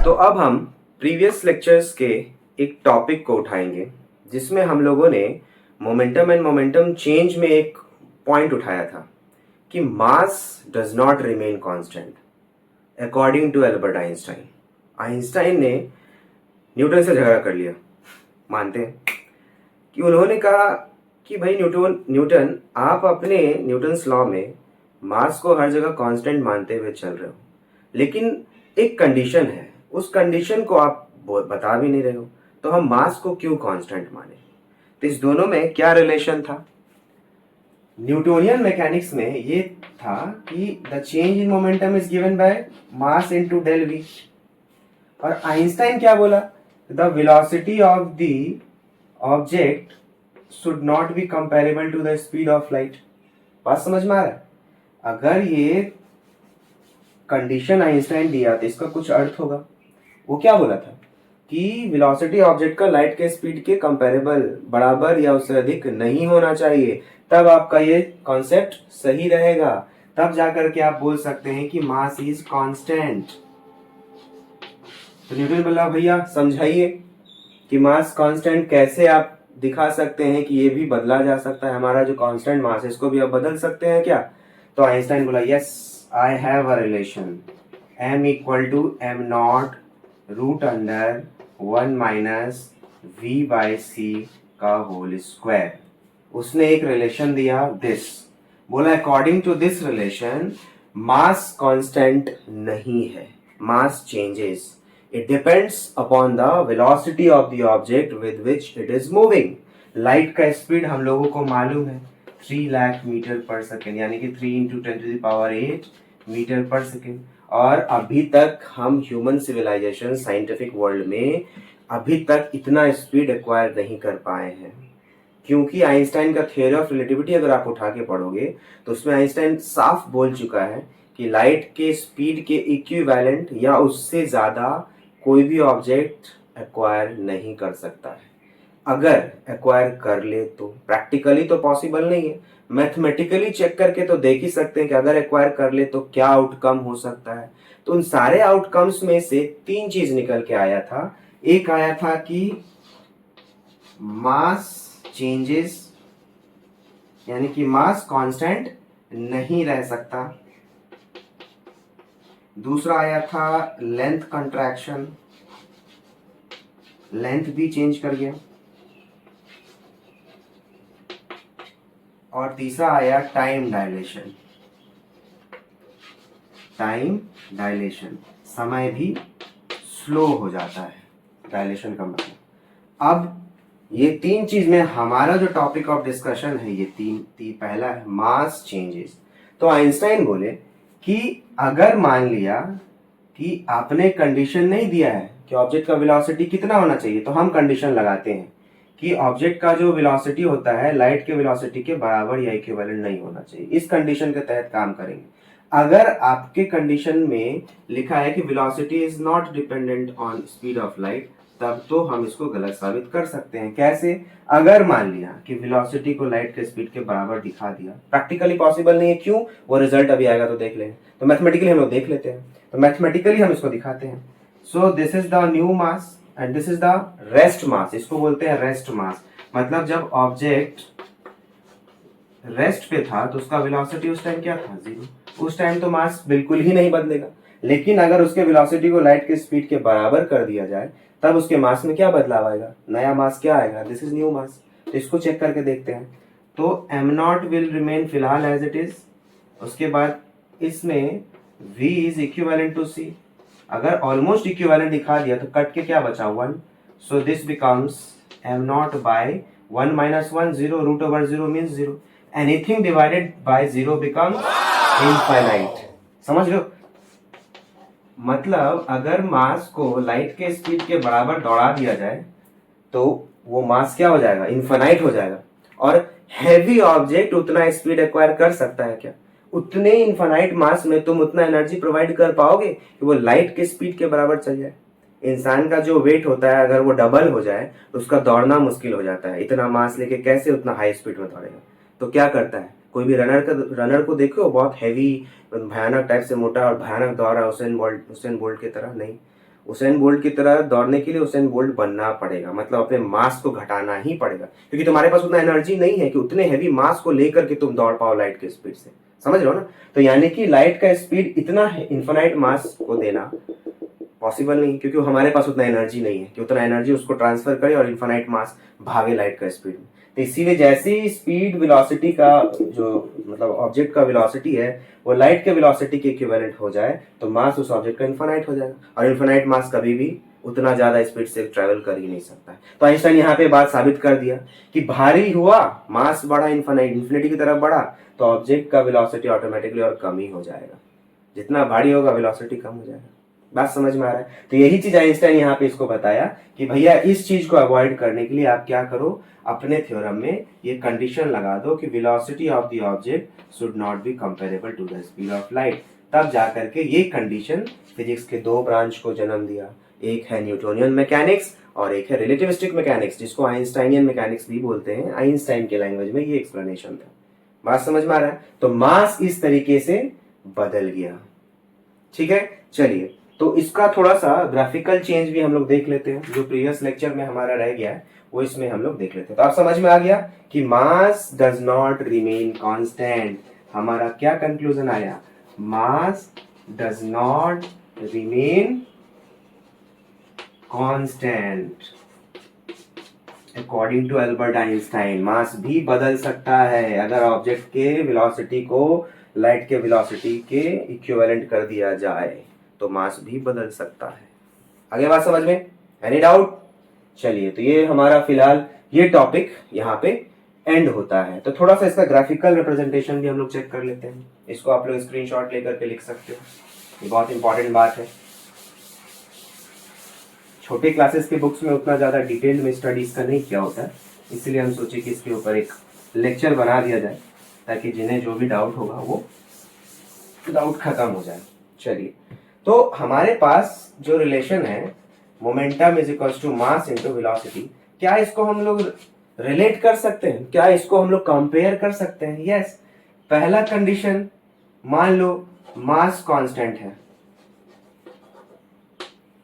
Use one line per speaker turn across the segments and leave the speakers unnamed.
तो अब हम प्रीवियस लेक्चर्स के एक टॉपिक को उठाएंगे जिसमें हम लोगों ने मोमेंटम एंड मोमेंटम चेंज में एक पॉइंट उठाया था कि mass does not remain constant according to Albert Einstein. Einstein ने न्यूटन से झगड़ा कर लिया, मानते हैं कि उन्होंने कहा कि भाई न्यूटन आप अपने न्यूटन्स लॉ में मास को हर जगह कांस्टेंट मानते हुए चल रहे हो, लेकिन एक कंडीशन है, उस कंडीशन को आप बता भी नहीं रहे हो, तो हम मास को क्यों कांस्टेंट माने। तो इस दोनों में क्या रिलेशन था? न्यूटोनियन मैकेनिक्स में ये था कि the change in momentum is given by mass into del v. और आइंस्टाइन क्या बोला? The velocity of the object should not be comparable to the speed of light. बात समझ में आ रहा है? अगर ये कंडीशन आइंस्टाइन दिया तो इसका कुछ अर्थ होगा। वो क्या बोला था कि वेलोसिटी ऑब्जेक्ट का लाइट के स्पीड के कंपेरेबल, बराबर या उससे अधिक नहीं होना चाहिए, तब आपका ये कॉन्सेप्ट सही रहेगा। तब जाकर के आप बोल सकते हैं कि मास इज कांस्टेंट। तो न्यूटन बोला भैया समझाइए कि मास कांस्टेंट कैसे आप दिखा सकते हैं कि ये भी बदला जा सकता है, हमारा जो कांस्टेंट मास है इसको भी आप बदल सकते हैं क्या? तो आइंस्टाइन बोला yes I have a relation m equal to M not root under 1 minus V by C का होल स्क्वायर। उसने एक रिलेशन दिया दिस, बोला according to this relation mass constant नहीं है, mass changes, it depends upon the velocity of the object with which it is moving। Light का speed हम लोगों को मालूम है 3 लाख मीटर पर सेकेंड, यानी कि 3 इंटू 10⁸ मीटर पर सेकेंड। और अभी तक हम ह्यूमन सिविलाइजेशन साइंटिफिक वर्ल्ड में अभी तक इतना स्पीड एक्वायर नहीं कर पाए हैं, क्योंकि आइंस्टाइन का थ्योरी ऑफ रिलेटिविटी अगर आप उठा के पढ़ोगे तो उसमें आइंस्टाइन साफ बोल चुका है कि लाइट के स्पीड के इक्विवेलेंट या उससे ज़्यादा कोई भी ऑब्जेक्ट एक्वायर नहीं कर सकता है। अगर एक्वायर कर ले तो प्रैक्टिकली तो पॉसिबल नहीं है, मैथमेटिकली चेक करके तो देख ही सकते हैं कि अगर एक्वायर कर ले तो क्या आउटकम हो सकता है। तो उन सारे आउटकम्स में से 3 चीज निकल के आया था। एक आया था कि मास चेंजेस, यानी कि मास कांस्टेंट नहीं रह सकता। दूसरा आया था लेंथ कंट्रैक्शन, लेंथ भी चेंज कर गया। और तीसरा आया टाइम डायलेशन, टाइम डायलेशन, समय भी स्लो हो जाता है, डायलेशन का मतलब। अब ये 3 चीज में हमारा जो टॉपिक ऑफ डिस्कशन है ये तीन पहला है मास चेंजेस। तो आइंस्टाइन बोले कि अगर मान लिया कि आपने कंडीशन नहीं दिया है कि ऑब्जेक्ट का वेलोसिटी कितना होना चाहिए, तो हम कंडीशन लगाते हैं कि ऑब्जेक्ट का जो वेलोसिटी होता है लाइट के वेलोसिटी के बराबर या इक्विवेलेंट नहीं होना चाहिए। इस कंडीशन के तहत काम करेंगे। अगर आपके कंडीशन में लिखा है कि velocity is not dependent on speed of light, तब तो हम इसको गलत साबित कर सकते हैं। कैसे? अगर मान लिया कि वेलोसिटी को लाइट के स्पीड के बराबर दिखा दिया, प्रैक्टिकली पॉसिबल नहीं है, क्यों? वो रिजल्ट अभी आएगा तो देख लेंगे। तो मैथमेटिकली हम लोग देख लेते हैं, तो मैथमेटिकली हम इसको दिखाते हैं। So this is the new mass and this is the rest mass. इसको बोलते हैं रेस्ट मास, मतलब जब ऑब्जेक्ट रेस्ट पे था तो उसका वेलोसिटी उस टाइम क्या था? 0। उस टाइम तो मास बिल्कुल ही नहीं बदलेगा, लेकिन अगर उसके वेलोसिटी को लाइट के स्पीड के बराबर कर दिया जाए तब उसके मास में क्या बदलाव आएगा? नया मास क्या आएगा? This is new mass. तो इसको चेक करके देखते हैं। तो एम नॉट विल रिमेन फिलहाल एज इट इज। उसके बाद इसमें v is equivalent to c। अगर ऑलमोस्ट इक्विवेलेंट दिखा दिया तो कट के क्या बचा? 1। So this becomes m naught by 1 minus 1, 0, root over 0 means 0। Anything divided by 0 becomes infinite. समझ लो, मतलब अगर मास को लाइट के स्पीड के बराबर दौड़ा दिया जाए तो वो मास क्या हो जाएगा? इनफाइनाइट हो जाएगा। और हैवी ऑब्जेक्ट उतना स्पीड एक्वायर कर सकता है क्या? उतने इनफाइनाइट मास में तुम उतना एनर्जी प्रोवाइड कर पाओगे कि वो लाइट के स्पीड के बराबर चल जाए? इंसान का जो वेट होता है अगर वो डबल हो जाए तो उसका दौड़ना मुश्किल हो जाता है। इतना मास लेके कैसे उतना हाई स्पीड में दौड़ेगा? तो क्या करता है, कोई भी रनर को देखो, बहुत हैवी भयानक टाइप से मोटा और भयानक दौड़ रहा है, उसेन बोल्ट की तरह नहीं, उसेन बोल्ट की तरह दौड़ने के लिए उसेन बोल्ट बनना पड़ेगा, मतलब अपने मास को घटाना ही पड़ेगा, क्योंकि तुम्हारे पास उतना एनर्जी नहीं है कि उतने हैवी मास को लेकर के तुम दौड़ पाओ लाइट के स्पीड से, समझ रहे हो ना। तो यानी कि लाइट का स्पीड इतना इन्फिनाइट मास को देना पॉसिबल नहीं, क्योंकि हमारे पास उतना एनर्जी नहीं है कि उतना एनर्जी उसको ट्रांसफर करे और इन्फिनाइट मास भागे लाइट का स्पीड में। तो इसीलिए जैसे ही स्पीड वेलोसिटी का जो मतलब ऑब्जेक्ट का वेलोसिटी है वो लाइट के वेलोसिटी के इक्विवेलेंट हो जाए तो मास उस ऑब्जेक्ट का इन्फिनाइट हो जाएगा, और इन्फिनाइट मास कभी भी उतना ज्यादा स्पीड से ट्रेवल कर ही नहीं सकता है। तो आइंस्टाइन यहाँ पे बात साबित कर दिया कि भारी हुआ, मास बढ़ा, इन्फिनिटी की तरफ बढ़ा, तो ऑब्जेक्ट का वेलोसिटी ऑटोमेटिकली और कम ही हो जाएगा, जितना भारी होगा वेलोसिटी कम हो जाएगा। बात समझ में आ रहा है। तो यही चीज आइंस्टाइन यहाँ पे इसको बताया कि भैया इस चीज को अवॉइड करने के लिए आप क्या करो, अपने थ्योरम में ये कंडीशन लगा दो कि velocity of the object should not be comparable to the speed of light. तब जाकर के ये कंडीशन फिजिक्स के दो ब्रांच को जन्म दिया, एक है न्यूटोनियन मैकेनिक्स और एक है रिलेटिविस्टिक मैकेनिक्स, जिसको आइंस्टाइनियन मैकेनिक्स भी बोलते हैं। आइंस्टाइन के लैंग्वेज में ये एक्सप्लेनेशन था। बात समझ में आ रहा है। तो मास इस तरीके से बदल गया, ठीक है। चलिए, तो इसका थोड़ा सा ग्राफिकल चेंज भी हम लोग देख लेते हैं, जो प्रीवियस लेक्चर में हमारा रह गया है वो इसमें हम लोग देख लेते हैं। तो आप समझ में आ गया कि mass does not remain constant. हमारा क्या कंक्लूजन आया, mass does not remain constant according to Albert Einstein. Mass भी बदल सकता है अगर ऑब्जेक्ट के वेलोसिटी को लाइट के वेलोसिटी के इक्विवेलेंट कर दिया जाए, तो मास भी बदल सकता है। आगे बात समझ में, एनी डाउट? चलिए, तो ये हमारा फिलहाल ये टॉपिक यहाँ पे एंड होता है। तो थोड़ा सा इसका ग्राफिकल रिप्रेजेंटेशन भी हम लोग चेक कर लेते हैं। इसको आप लोग स्क्रीनशॉट लेकर के लिख सकते हो, ये बहुत इंपॉर्टेंट बात है। छोटे क्लासेस के बुक्स में उतना ज़्यादा डिटेल में स्टडीज का नहीं किया होता है, इसलिए हम सोचे कि इसके ऊपर एक लेक्चर बना दिया जाए ताकि जिन्हें जो भी डाउट होगा वो डाउट खत्म हो जाए। चलिए, तो हमारे पास जो रिलेशन है momentum is equals to mass into velocity, क्या इसको हम लोग रिलेट कर सकते हैं? क्या इसको हम लोग कंपेयर कर सकते हैं? यस। पहला कंडीशन, मान लो मास कांस्टेंट है,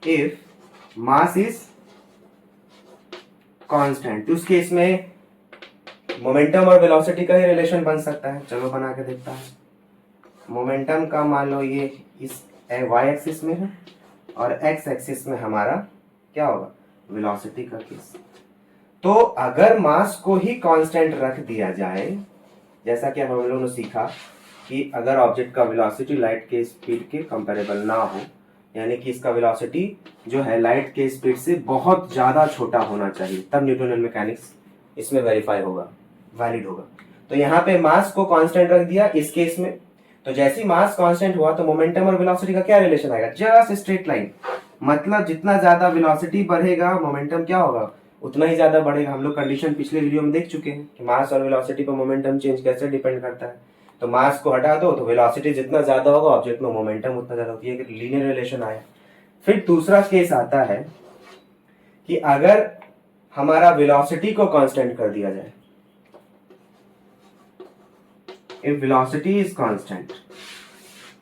इफ मास इज कांस्टेंट, तो उस केस में मोमेंटम और वेलोसिटी का ही रिलेशन बन सकता है। चलो बना के देखता है। मोमेंटम का मान लो ये इस वाई एक्सिस में है और एक्स एक्सिस में हमारा क्या होगा, वेलोसिटी का केस। तो अगर मास को ही कांस्टेंट रख दिया जाए, जैसा कि हम लोगों ने सीखा कि अगर ऑब्जेक्ट का वेलोसिटी लाइट के स्पीड के कंपेरेबल ना हो, यानी कि इसका वेलोसिटी जो है लाइट के स्पीड से बहुत ज्यादा छोटा होना चाहिए, तब न्यूटोनियन मैकेनिक्स इसमें वेरीफाई होगा, वैलिड होगा। तो यहाँ पे मास को कांस्टेंट रख दिया इस केस में, तो जैसे ही मास कांस्टेंट हुआ तो मोमेंटम और वेलोसिटी का क्या रिलेशन आएगा, जस्ट स्ट्रेट लाइन। मतलब जितना ज्यादा वेलोसिटी बढ़ेगा मोमेंटम क्या होगा, उतना ही ज्यादा बढ़ेगा। हम लोग कंडीशन पिछले वीडियो में देख चुके हैं कि मास और वेलोसिटी पर मोमेंटम चेंज कैसे डिपेंड करता है। तो मास को हटा दो तो वेलोसिटी जितना ज्यादा होगा ऑब्जेक्ट में मोमेंटम उतना ज्यादा होती है, लीनियर रिलेशन आया। फिर दूसरा केस आता है कि अगर हमारा वेलोसिटी को कांस्टेंट कर दिया जाए, इफ वेलोसिटी इज कांस्टेंट,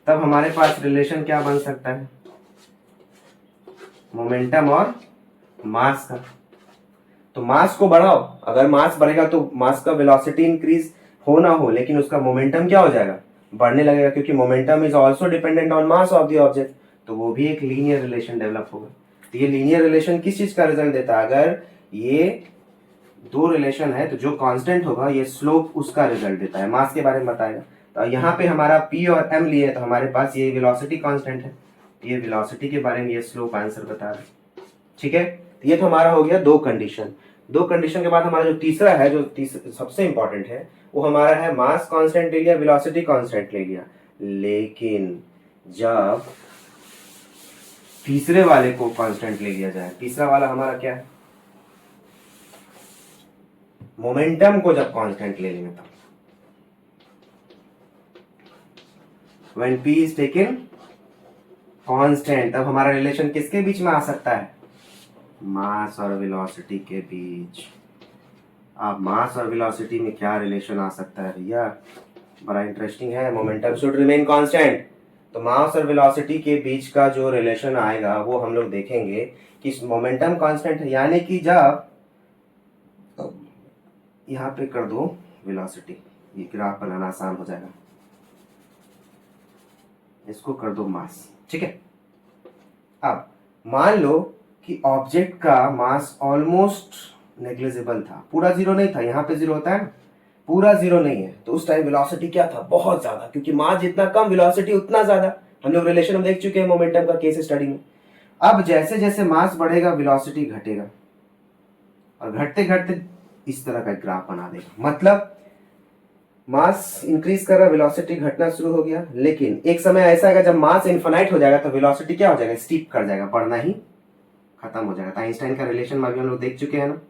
तब हमारे पास रिलेशन क्या बन सकता है, मोमेंटम और मास का। तो मास को बढ़ाओ, अगर मास बढ़ेगा तो मास का वेलोसिटी इंक्रीज हो ना हो, लेकिन उसका मोमेंटम क्या हो जाएगा, बढ़ने लगेगा, क्योंकि momentum is also dependent on mass of the object. तो वो भी एक लीनियर रिलेशन डेवलप होगा। तो ये लीनियर रिलेशन किस चीज का रिजल्ट देता है, अगर ये दो रिलेशन है तो जो कांस्टेंट होगा ये स्लोप उसका रिजल्ट देता है, मास के बारे में बताएगा। तो यहाँ पे हमारा p और m लिए, तो हमारे पास ये वेलोसिटी कांस्टेंट है, ये वेलोसिटी के बारे में ये स्लोप आंसर बता रहा है, ठीक है। तो ये तो हमारा हो गया दो कंडीशन। दो कंडीशन के बाद हमारा जो तीसरा है, जो सबसे इंपॉर्टेंट है, वो हमारा है मास कांस्टेंट ले लिया, वेलोसिटी कांस्टेंट ले लिया, लेकिन जब तीसरे वाले को कांस्टेंट ले लिया जाए, तीसरा वाला हमारा क्या है, मोमेंटम को जब कांस्टेंट ले लेंगे, तब when p is taken constant, तब हमारा रिलेशन किसके बीच में आ सकता है, मास और वेलोसिटी के बीच। अब मास और वेलोसिटी में क्या रिलेशन आ सकता है भैया, बड़ा इंटरेस्टिंग है। मोमेंटम शुड रिमेन कांस्टेंट, तो मास और वेलोसिटी के बीच का जो रिलेशन आएगा वो हम लोग देखेंगे कि मोमेंटम कांस्टेंट है, यानी कि जब यहाँ पे कर दो वेलोसिटी, ये ग्राफ बनाना आसान हो जाएगा, इसको कर दो मास, ठीक है। अब मान लो कि ऑब्जेक्ट का मास ऑलमोस्ट नेग्लिजिबल था, पूरा जीरो नहीं था, यहाँ पे जीरो होता है ना, पूरा जीरो नहीं है, तो उस टाइम वेलोसिटी क्या था, बहुत ज्यादा, क्योंकि मास जितना कम वेलोसिटी उतना ज्यादा। हम लोग रिलेशन में देख चुके हैं मोमेंटम का केस स्टडी में। अब जैसे जैसे मास बढ़ेगा वेलोसिटी घटेगा, और घटते घटते इस तरह का ग्राफ बना देगा, मतलब मास इंक्रीज कर रहा, वेलोसिटी घटना शुरू हो गया। लेकिन एक समय ऐसा आएगा जब मास इनफाइनाइट हो जाएगा तो वेलोसिटी क्या हो जाएगा, स्टीप कर जाएगा, बढ़ना ही खत्म हो जाएगा। तो आइंस्टाइन का रिलेशन अभी हम लोग देख चुके हैं ना,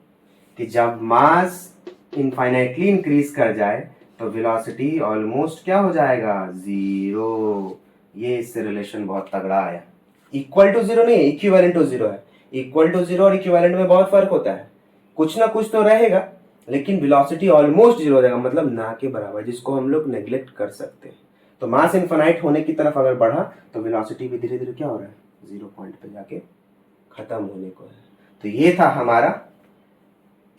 कि जब मास इनफाइनाइटली इंक्रीज कर जाए तो वेलोसिटी ऑलमोस्ट क्या हो जाएगा, जीरो। ये इससे रिलेशन बहुत तगड़ा आया। इक्वल टू जीरो नहीं है, इक्विवेलेंट टू जीरो है। इक्वल टू जीरो और इक्विवेलेंट में बहुत फर्क होता है, कुछ ना कुछ तो रहेगा, लेकिन वेलोसिटी ऑलमोस्ट जीरो हो जाएगा, मतलब ना के बराबर, जिसको हम लोग नेग्लेक्ट कर सकते हैं। तो मास इनफाइनाइट होने की तरफ अगर बढ़ा तो वेलोसिटी भी धीरे धीरे क्या हो रहा है, जीरो पॉइंट पे जाके खत्म होने को है। तो ये था हमारा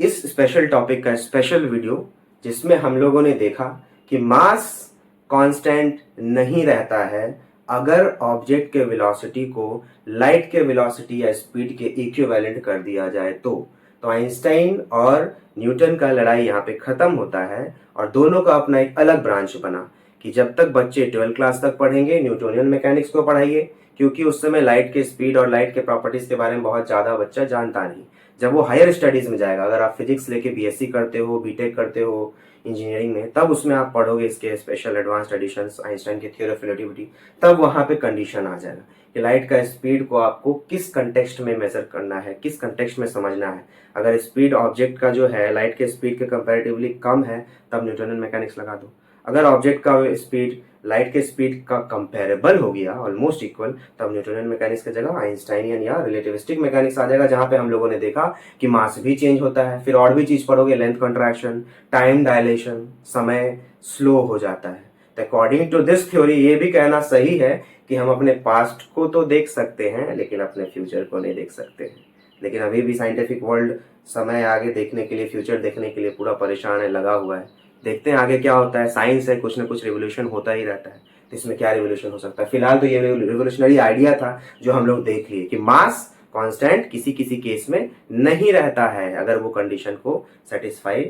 इस स्पेशल टॉपिक का स्पेशल वीडियो, जिसमें हम लोगों ने देखा कि मास कांस्टेंट नहीं रहता है अगर ऑब्जेक्ट के वेलोसिटी को लाइट के वेलोसिटी या स्पीड के इक्विवेलेंट कर दिया जाए तो आइंस्टाइन और न्यूटन का लड़ाई यहाँ पे खत्म होता है, और दोनों का अपना एक अलग ब्रांच बना कि जब तक बच्चे 12th क्लास तक पढ़ेंगे न्यूटोनियन मैकेनिक्स को पढ़ाइए, क्योंकि उस समय लाइट के स्पीड और लाइट के प्रॉपर्टीज के बारे में बहुत ज़्यादा बच्चा जानता नहीं। जब वो हायर स्टडीज में जाएगा, अगर आप फिजिक्स लेके बीएससी करते हो, बीटेक करते हो इंजीनियरिंग में, तब उसमें आप पढ़ोगे इसके स्पेशल एडवांस्ड एडिशंस, आइंस्टाइन की थ्योरी ऑफ रिलेटिविटी, तब वहाँ पे कंडीशन आ जाएगा कि लाइट का स्पीड को आपको किस कंटेक्स्ट में मेजर करना है, किस कंटेक्स्ट में समझना है। अगर स्पीड ऑब्जेक्ट का जो है लाइट के स्पीड के कंपैरेटिवली कम है तब न्यूटोनियन मैकेनिक्स लगा दो। अगर ऑब्जेक्ट का स्पीड लाइट के स्पीड का कंपेरेबल हो गया, ऑलमोस्ट इक्वल, तब न्यूटोनियन मैकेनिक्स की जगह आइंस्टाइनियन या रिलेटिविस्टिक मैकेनिक्स आ जाएगा, जहां पे हम लोगों ने देखा कि मास भी चेंज होता है। फिर और भी चीज पढ़ोगे, लेंथ कंट्रैक्शन, टाइम डायलेशन, समय स्लो हो जाता है। तो अकॉर्डिंग टू दिस थ्योरी ये भी कहना सही है कि हम अपने पास्ट को तो देख सकते हैं लेकिन अपने फ्यूचर को नहीं देख सकते हैं। लेकिन अभी भी साइंटिफिक वर्ल्ड समय आगे देखने के लिए, फ्यूचर देखने के लिए पूरा परेशान है, लगा हुआ है। देखते हैं आगे क्या होता है। साइंस है, कुछ ना कुछ रिवोल्यूशन होता ही रहता है, तो इसमें क्या रिवोल्यूशन हो सकता है। फिलहाल तो ये रिवोल्यूशनरी आइडिया था जो हम लोग देख लिए कि मास कांस्टेंट किसी किसी केस में नहीं रहता है अगर वो कंडीशन को सेटिस्फाई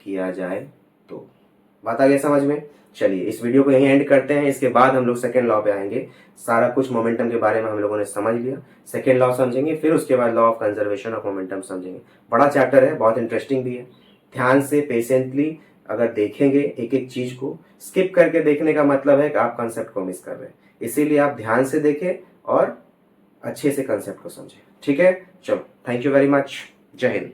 किया जाए तो। बात आ गया समझ में। चलिए इस वीडियो को यहीं एंड करते हैं, इसके बाद हम लोग सेकेंड लॉ पे आएंगे। सारा कुछ मोमेंटम के बारे में हम लोगों ने समझ लिया, सेकेंड लॉ समझेंगे, फिर उसके बाद law of conservation of momentum समझेंगे। बड़ा चैप्टर है, बहुत इंटरेस्टिंग भी है। ध्यान से पेशेंटली अगर देखेंगे एक एक चीज को, स्किप करके देखने का मतलब है कि आप कंसेप्ट को मिस कर रहे हैं। इसीलिए आप ध्यान से देखें और अच्छे से कंसेप्ट को समझें। ठीक है, चलो, थैंक यू वेरी मच, जय हिंद।